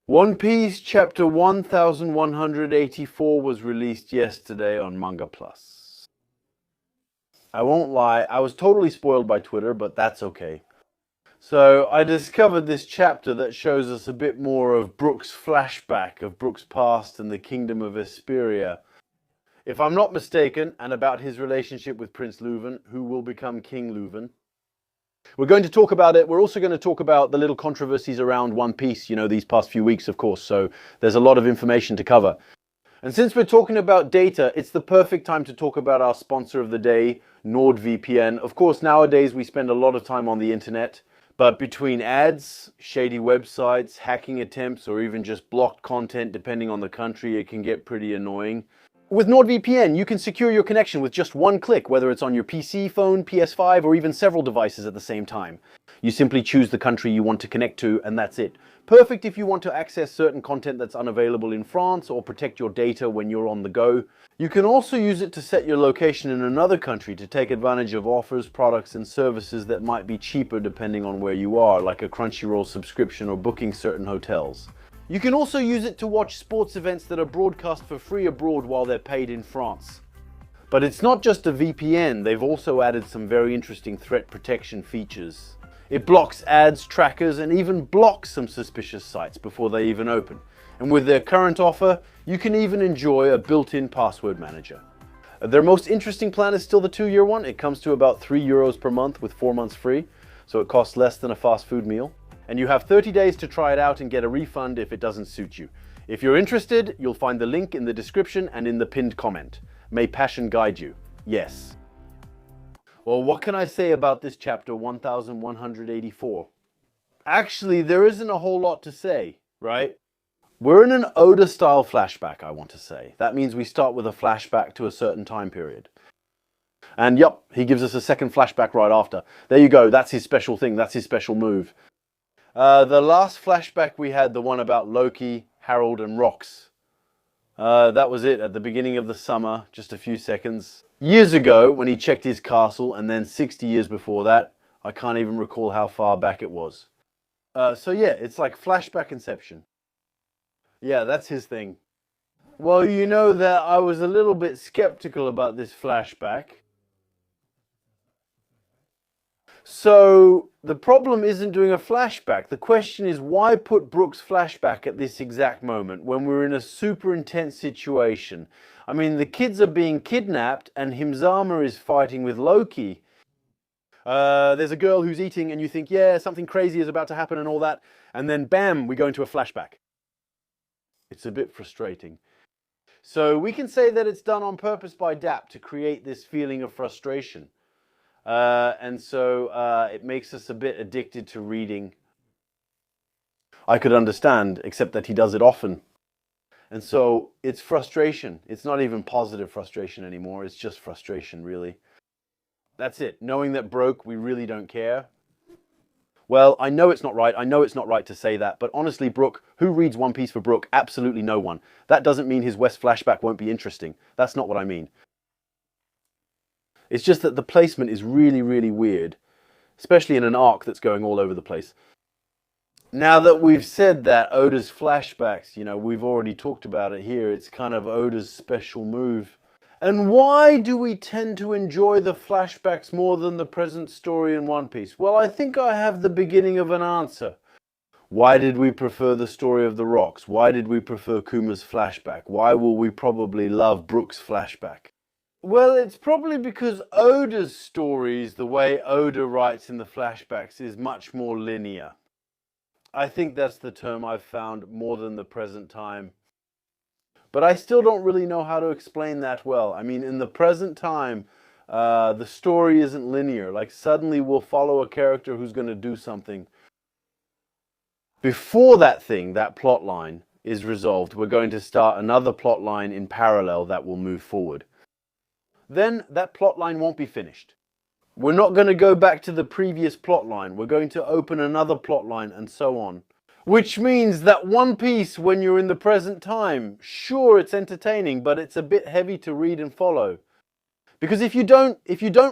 One Piece chapter 1184 was released yesterday on Manga Plus. I won't lie, I was totally spoiled by Twitter, but that's okay. So I discovered this chapter that shows us a bit more of Brook's flashback, of Brook's past and the kingdom of Vesperia. If I'm not mistaken, and about his relationship with Prince Leuven, who will become King Leuven. We're going to talk about it. We're also going to talk about the little controversies around One Piece, these past few weeks, of course. So there's a lot of information to cover. And since we're talking about data, it's the perfect time to talk about our sponsor of the day, NordVPN. Of course, nowadays we spend a lot of time on the internet, but between ads, shady websites, hacking attempts, or even just blocked content, depending on the country, it can get pretty annoying. With NordVPN, you can secure your connection with just one click, whether it's on your PC, phone, PS5, or even several devices at the same time. You simply choose the country you want to connect to, and that's it. Perfect if you want to access certain content that's unavailable in France or protect your data when you're on the go. You can also use it to set your location in another country to take advantage of offers, products, and services that might be cheaper depending on where you are, like a Crunchyroll subscription or booking certain hotels. You can also use it to watch sports events that are broadcast for free abroad while they're paid in France. But it's not just a VPN, they've also added some very interesting threat protection features. It blocks ads, trackers, and even blocks some suspicious sites before they even open. And with their current offer, you can even enjoy a built-in password manager. Their most interesting plan is still the 2-year one. It comes to about €3 per month with 4 months free, so it costs less than a fast food meal. And you have 30 days to try it out and get a refund if it doesn't suit you. If you're interested, you'll find the link in the description and in the pinned comment. May passion guide you. Yes. Well, what can I say about this chapter 1184? Actually, there isn't a whole lot to say, right? We're in an Oda-style flashback, I want to say. That means we start with a flashback to a certain time period. And yup, he gives us a second flashback right after. There you go, that's his special thing, that's his special move. The last flashback we had, the one about Loki, Harold, and Rox. That was it, at the beginning of the summer, just a few seconds. Years ago, when he checked his castle, and then 60 years before that, I can't even recall how far back it was. So yeah, it's like flashback inception. Yeah, that's his thing. Well, you know that I was a little bit skeptical about this flashback. So the problem isn't doing a flashback. The question is, why put Brook's flashback at this exact moment when we're in a super intense situation? I mean, the kids are being kidnapped and Himzama is fighting with Loki. There's a girl who's eating and you think, yeah, something crazy is about to happen and all that. And then bam, we go into a flashback. It's a bit frustrating. So we can say that it's done on purpose by DAP to create this feeling of frustration. And so it makes us a bit addicted to reading. I could understand, except that he does it often. And so it's frustration. It's not even positive frustration anymore. It's just frustration, really. That's it. Knowing that Broke, we really don't care. Well, I know it's not right. I know it's not right to say that. But honestly, Brook, who reads One Piece for Brook? Absolutely no one. That doesn't mean his West flashback won't be interesting. That's not what I mean. It's just that the placement is really, really weird, especially in an arc that's going all over the place. Now that we've said that, Oda's flashbacks, we've already talked about it here. It's kind of Oda's special move. And why do we tend to enjoy the flashbacks more than the present story in One Piece? Well, I think I have the beginning of an answer. Why did we prefer the story of the rocks? Why did we prefer Kuma's flashback? Why will we probably love Brook's flashback? Well, it's probably because Oda's stories, the way Oda writes in the flashbacks, is much more linear. I think that's the term I've found more than the present time. But I still don't really know how to explain that well. I mean, in the present time, the story isn't linear. Like, suddenly we'll follow a character who's going to do something. Before that thing, that plot line, is resolved, we're going to start another plot line in parallel that will move forward. Then that plot line won't be finished. We're not going to go back to the previous plot line. We're going to open another plot line and so on. Which means that One Piece, when you're in the present time, sure, it's entertaining, but it's a bit heavy to read and follow. Because if you don't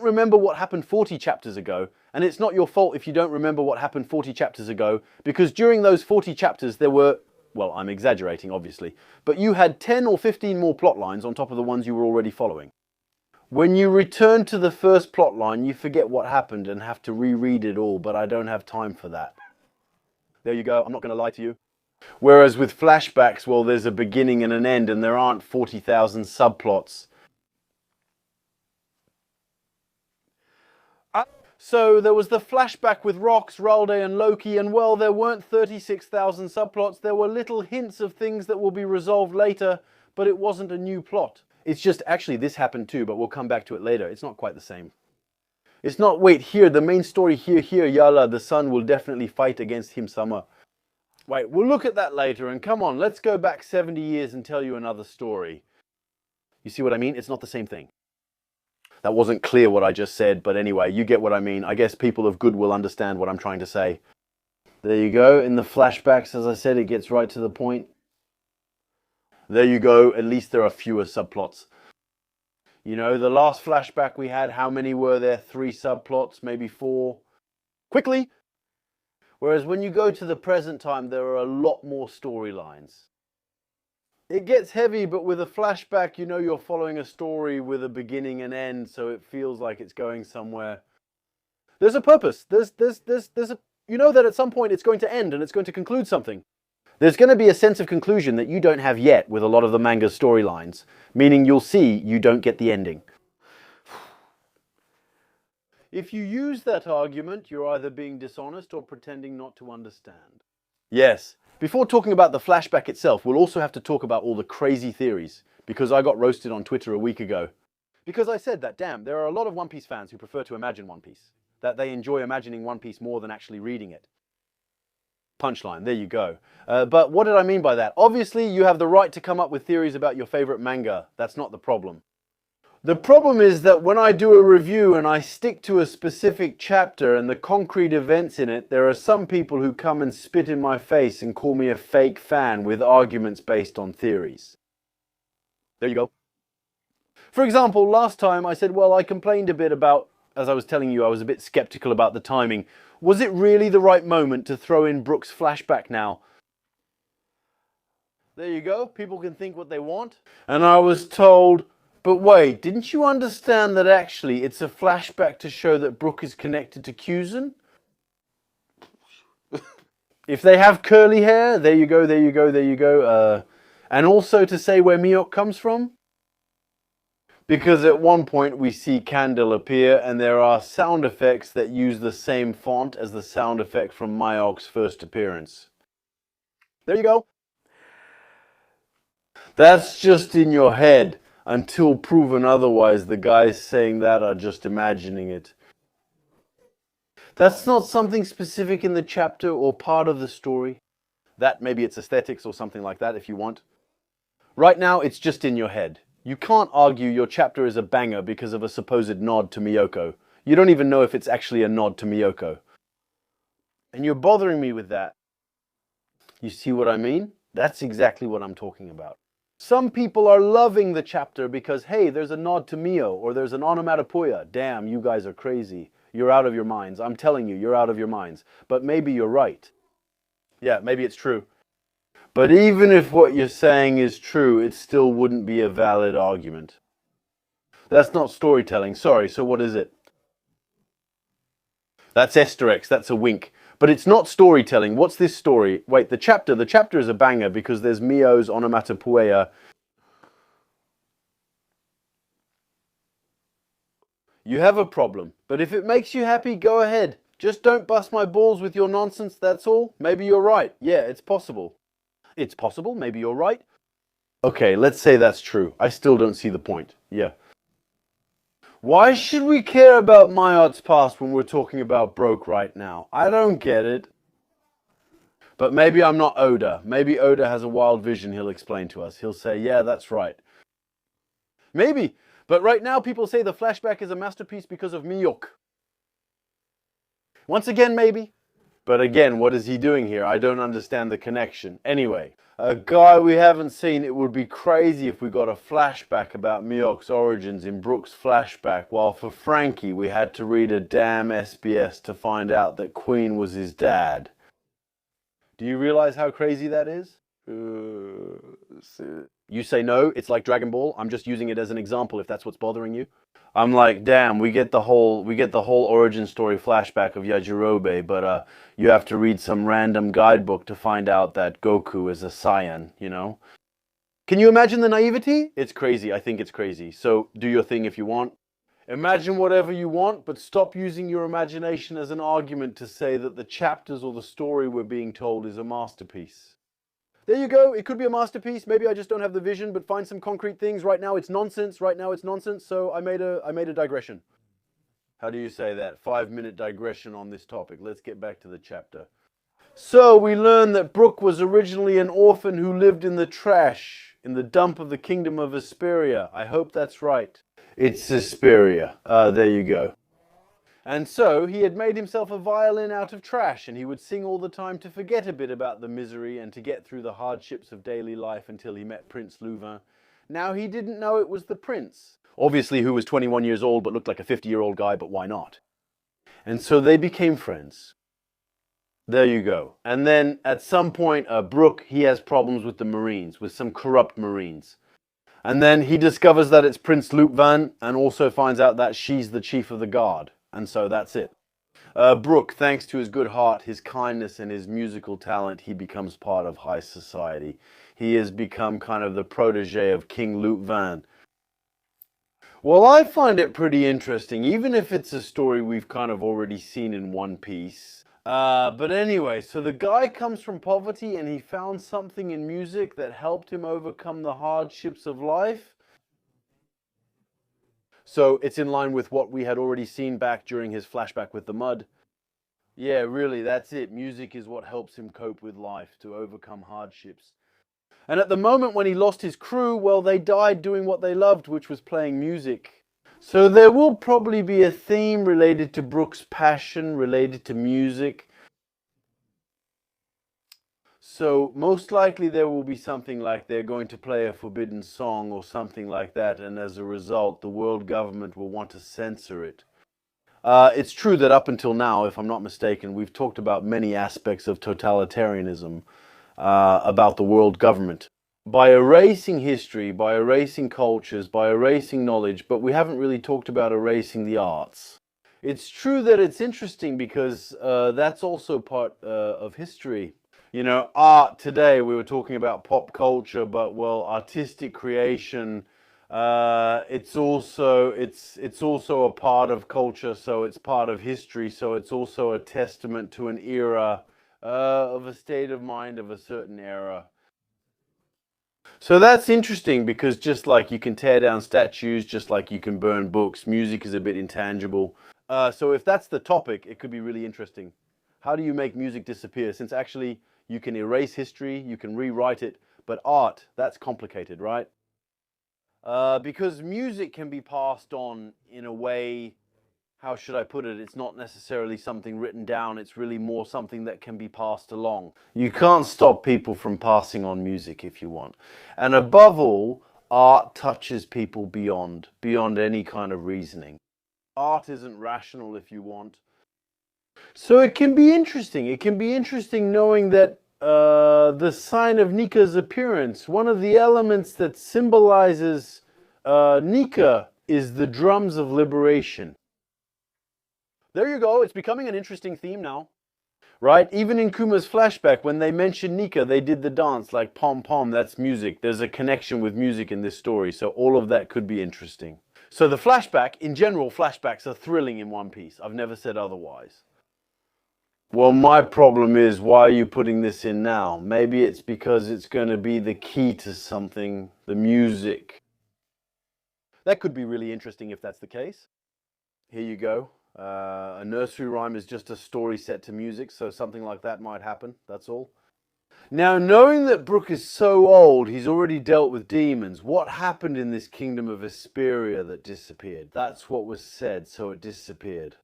remember what happened 40 chapters ago, and it's not your fault if you don't remember what happened 40 chapters ago, because during those 40 chapters there were Well, I'm exaggerating, obviously. But you had 10 or 15 more plot lines on top of the ones you were already following. When you return to the first plot line, you forget what happened and have to reread it all, but I don't have time for that. There you go, I'm not going to lie to you. Whereas with flashbacks, well, there's a beginning and an end, and there aren't 40,000 subplots. So there was the flashback with Rox, Ralde and Loki, and well, there weren't 36,000 subplots. There were little hints of things that will be resolved later, but it wasn't a new plot. It's just, actually, this happened too, but we'll come back to it later. It's not quite the same. It's not, wait, here, the main story here, yalla, the sun will definitely fight against him summer. Wait, we'll look at that later, and come on, let's go back 70 years and tell you another story. You see what I mean? It's not the same thing. That wasn't clear what I just said, but anyway, you get what I mean. I guess people of good will understand what I'm trying to say. There you go. In the flashbacks, as I said, it gets right to the point. There you go. At least there are fewer subplots. You know, the last flashback we had, how many were there? 3 subplots, maybe 4. Quickly! Whereas when you go to the present time, there are a lot more storylines. It gets heavy, but with a flashback, you know you're following a story with a beginning and end, so it feels like it's going somewhere. There's a purpose. There's a, you know that at some point it's going to end and it's going to conclude something. There's going to be a sense of conclusion that you don't have yet with a lot of the manga storylines, meaning you'll see you don't get the ending. If you use that argument, you're either being dishonest or pretending not to understand. Yes. Before talking about the flashback itself, we'll also have to talk about all the crazy theories, because I got roasted on Twitter a week ago. Because I said that, damn, there are a lot of One Piece fans who prefer to imagine One Piece, that they enjoy imagining One Piece more than actually reading it. Punchline, there you go. But what did I mean by that? Obviously, you have the right to come up with theories about your favorite manga. That's not the problem. The problem is that when I do a review and I stick to a specific chapter and the concrete events in it, there are some people who come and spit in my face and call me a fake fan with arguments based on theories. There you go. For example, last time I said, well, I complained a bit about, as I was telling you, I was a bit skeptical about the timing. Was it really the right moment to throw in Brook's flashback now? There you go. People can think what they want. And I was told, but wait, didn't you understand that actually it's a flashback to show that Brook is connected to Cusin? If they have curly hair, there you go, there you go, there you go. And also to say where Mihawk comes from? Because at one point we see Candle appear and there are sound effects that use the same font as the sound effect from Mihawk's first appearance. There you go. That's just in your head. Until proven otherwise, the guys saying that are just imagining it. That's not something specific in the chapter or part of the story. That, maybe it's aesthetics or something like that if you want. Right now, it's just in your head. You can't argue your chapter is a banger because of a supposed nod to Miyoko. You don't even know if it's actually a nod to Miyoko. And you're bothering me with that. You see what I mean? That's exactly what I'm talking about. Some people are loving the chapter because, hey, there's a nod to Mio, or there's an onomatopoeia. Damn, you guys are crazy. You're out of your minds. I'm telling you, you're out of your minds. But maybe you're right. Yeah, maybe it's true. But even if what you're saying is true, it still wouldn't be a valid argument. That's not storytelling. Sorry, so what is it? That's Easter that's a wink. But it's not storytelling. What's this story? Wait, the chapter is a banger because there's Mio's onomatopoeia. You have a problem, but if it makes you happy, go ahead. Just don't bust my balls with your nonsense, that's all. Maybe you're right. Yeah, it's possible. It's possible, maybe you're right. Okay, let's say that's true. I still don't see the point. Yeah. Why should we care about Myott's past when we're talking about Broke right now? I don't get it. But maybe I'm not Oda. Maybe Oda has a wild vision he'll explain to us. He'll say, yeah, that's right. Maybe. But right now people say the flashback is a masterpiece because of Miyok. Once again, maybe. But again, what is he doing here? I don't understand the connection. Anyway, a guy we haven't seen, it would be crazy if we got a flashback about Miyok's origins in Brook's flashback, while for Frankie we had to read a damn SBS to find out that Queen was his dad. Do you realize how crazy that is? You say no, it's like Dragon Ball. I'm just using it as an example if that's what's bothering you. I'm like, damn, we get the whole origin story flashback of Yajirobe, but you have to read some random guidebook to find out that Goku is a Saiyan, you know? Can you imagine the naivety? It's crazy. I think it's crazy. So do your thing if you want. Imagine whatever you want, but stop using your imagination as an argument to say that the chapters or the story we're being told is a masterpiece. There you go. It could be a masterpiece. Maybe I just don't have the vision, but find some concrete things. Right now it's nonsense. Right now it's nonsense. So I made a digression. How do you say that? 5-minute digression on this topic. Let's get back to the chapter. So we learn that Brook was originally an orphan who lived in the trash, in the dump of the kingdom of Vesperia. I hope that's right. It's Vesperia. There you go. And so he had made himself a violin out of trash, and he would sing all the time to forget a bit about the misery and to get through the hardships of daily life until he met Prince Louvain. Now he didn't know it was the prince, obviously who was 21 years old but looked like a 50-year-old guy, but why not? And so they became friends. There you go. And then at some point, Brook, he has problems with the Marines, with some corrupt Marines. And then he discovers that it's Prince Louvain and also finds out that she's the chief of the guard. And so that's it. Brook, thanks to his good heart, his kindness, and his musical talent, he becomes part of high society. He has become kind of the protege of King Louvain. Well, I find it pretty interesting, even if it's a story we've kind of already seen in One Piece. But anyway, so the guy comes from poverty and he found something in music that helped him overcome the hardships of life. So it's in line with what we had already seen back during his flashback with the mud. Yeah, really, that's it. Music is what helps him cope with life, to overcome hardships. And at the moment when he lost his crew, well, they died doing what they loved, which was playing music. So there will probably be a theme related to Brook's passion, related to music. So most likely there will be something like they're going to play a forbidden song or something like that, and as a result, the world government will want to censor it. It's true that up until now, if I'm not mistaken, we've talked about many aspects of totalitarianism, about the world government. By erasing history, by erasing cultures, by erasing knowledge, but we haven't really talked about erasing the arts. It's true that it's interesting because that's also part of history. You know, art today, we were talking about pop culture, but well, artistic creation, it's also a part of culture, so it's part of history, so it's also a testament to an era, of a state of mind of a certain era. So that's interesting because just like you can tear down statues, just like you can burn books, music is a bit intangible. So if that's the topic, it could be really interesting. How do you make music disappear? Since actually you can erase history, you can rewrite it, but art, that's complicated, right? Because music can be passed on in a way, how should I put it? It's not necessarily something written down, it's really more something that can be passed along. You can't stop people from passing on music if you want. And above all, art touches people beyond any kind of reasoning. Art isn't rational if you want. So it can be interesting. It can be interesting knowing that the sign of Nika's appearance, one of the elements that symbolizes Nika is the drums of liberation. There you go. It's becoming an interesting theme now. Right? Even in Kuma's flashback, when they mentioned Nika, they did the dance like pom pom, that's music. There's a connection with music in this story, so all of that could be interesting. So the flashback, in general, flashbacks are thrilling in One Piece. I've never said otherwise. Well, my problem is, why are you putting this in now? Maybe it's because it's going to be the key to something, the music. That could be really interesting if that's the case. Here you go. A nursery rhyme is just a story set to music, so something like that might happen, that's all. Now, knowing that Brook is so old, he's already dealt with demons. What happened in this kingdom of Vesperia that disappeared? That's what was said, so it disappeared.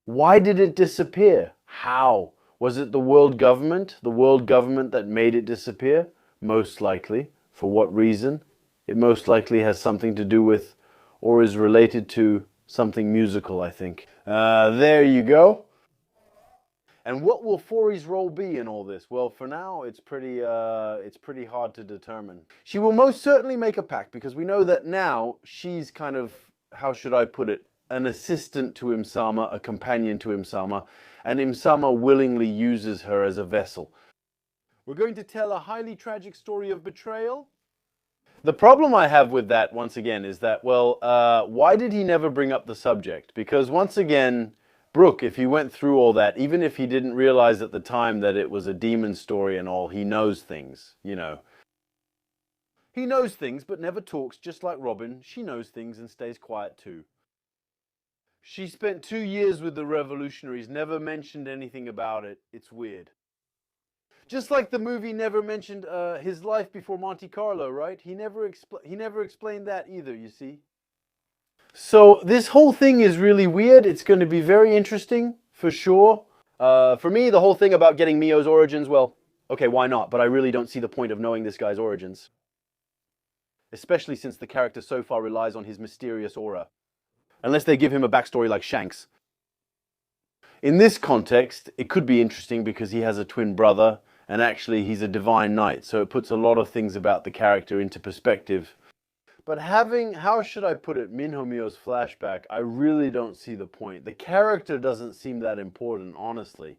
Why did it disappear? How? Was it the world government? The world government that made it disappear? Most likely. For what reason? It most likely has something to do with, or is related to, something musical, I think. There you go. And what will Fori's role be in all this? Well, for now, it's pretty hard to determine. She will most certainly make a pact, because we know that now she's kind of, how should I put it, an assistant to Imsama, a companion to Imsama, and Imsama willingly uses her as a vessel. We're going to tell a highly tragic story of betrayal. The problem I have with that, once again, is that, well, why did he never bring up the subject? Because, once again, Brook, if he went through all that, even if he didn't realize at the time that it was a demon story and all, he knows things, you know. He knows things, but never talks, just like Robin. She knows things and stays quiet too. She spent 2 years with the revolutionaries, never mentioned anything about it. It's weird. Just like the movie never mentioned his life before Monte Carlo, right? He never explained that either, you see. So this whole thing is really weird. It's going to be very interesting, for sure. For me, the whole thing about getting Mio's origins, well, okay, why not? But I really don't see the point of knowing this guy's origins. Especially since the character so far relies on his mysterious aura. Unless they give him a backstory like Shanks. In this context, it could be interesting because he has a twin brother, and actually he's a divine knight, so it puts a lot of things about the character into perspective. But having, how should I put it, Minho Mio's flashback, I really don't see the point. The character doesn't seem that important, honestly.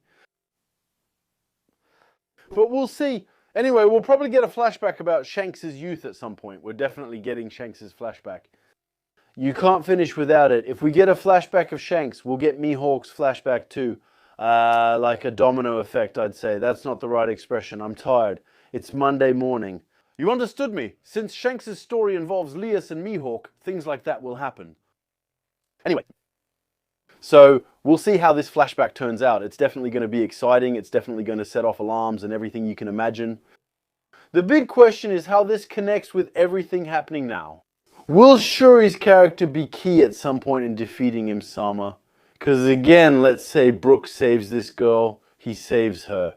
But we'll see. Anyway, we'll probably get a flashback about Shanks' youth at some point. We're definitely getting Shanks' flashback. You can't finish without it. If we get a flashback of Shanks, we'll get Mihawk's flashback too. Like a domino effect, I'd say. That's not the right expression. I'm tired. It's Monday morning. You understood me. Since Shanks' story involves Lias and Mihawk, things like that will happen. Anyway. So, we'll see how this flashback turns out. It's definitely going to be exciting. It's definitely going to set off alarms and everything you can imagine. The big question is how this connects with everything happening now. Will Shuri's character be key at some point in defeating Imsama? Because again, let's say Brook saves this girl, he saves her.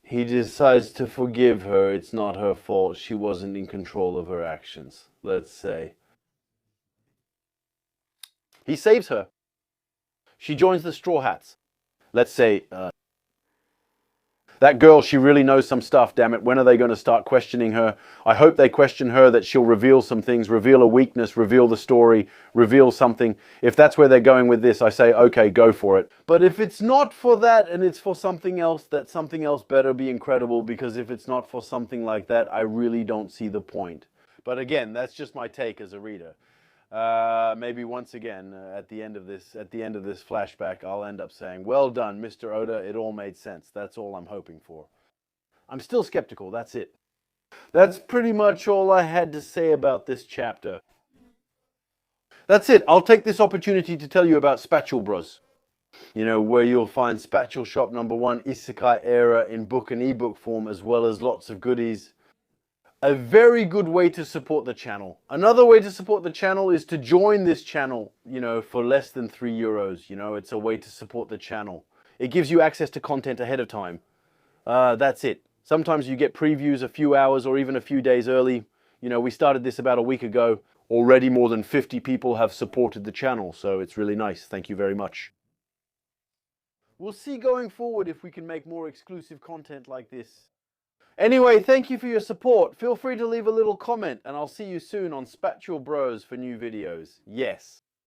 He decides to forgive her, it's not her fault, she wasn't in control of her actions, let's say. He saves her. She joins the Straw Hats. Let's say, that girl, she really knows some stuff, damn it. When are they going to start questioning her? I hope they question her, that she'll reveal some things, reveal a weakness, reveal the story, reveal something. If that's where they're going with this, I say, okay, go for it. But if it's not for that and it's for something else, that something else better be incredible, because if it's not for something like that, I really don't see the point. But again, that's just my take as a reader. Maybe once again, at the end of this flashback, I'll end up saying, well done, Mr. Oda, it all made sense. That's all I'm hoping for. I'm still skeptical, that's it. That's pretty much all I had to say about this chapter. That's it. I'll take this opportunity to tell you about Spatule Bros. You know, where you'll find Spatule Shop #1 Isekai Era in book and ebook form, as well as lots of goodies. A very good way to support the channel. Another way to support the channel is to join this channel, you know, for less than €3. You know, it's a way to support the channel. It gives you access to content ahead of time. That's it. Sometimes you get previews a few hours or even a few days early. You know, we started this about a week ago. Already more than 50 people have supported the channel, so it's really nice. Thank you very much. We'll see going forward if we can make more exclusive content like this. Anyway, thank you for your support. Feel free to leave a little comment, and I'll see you soon on Spatule Bros for new videos. Yes.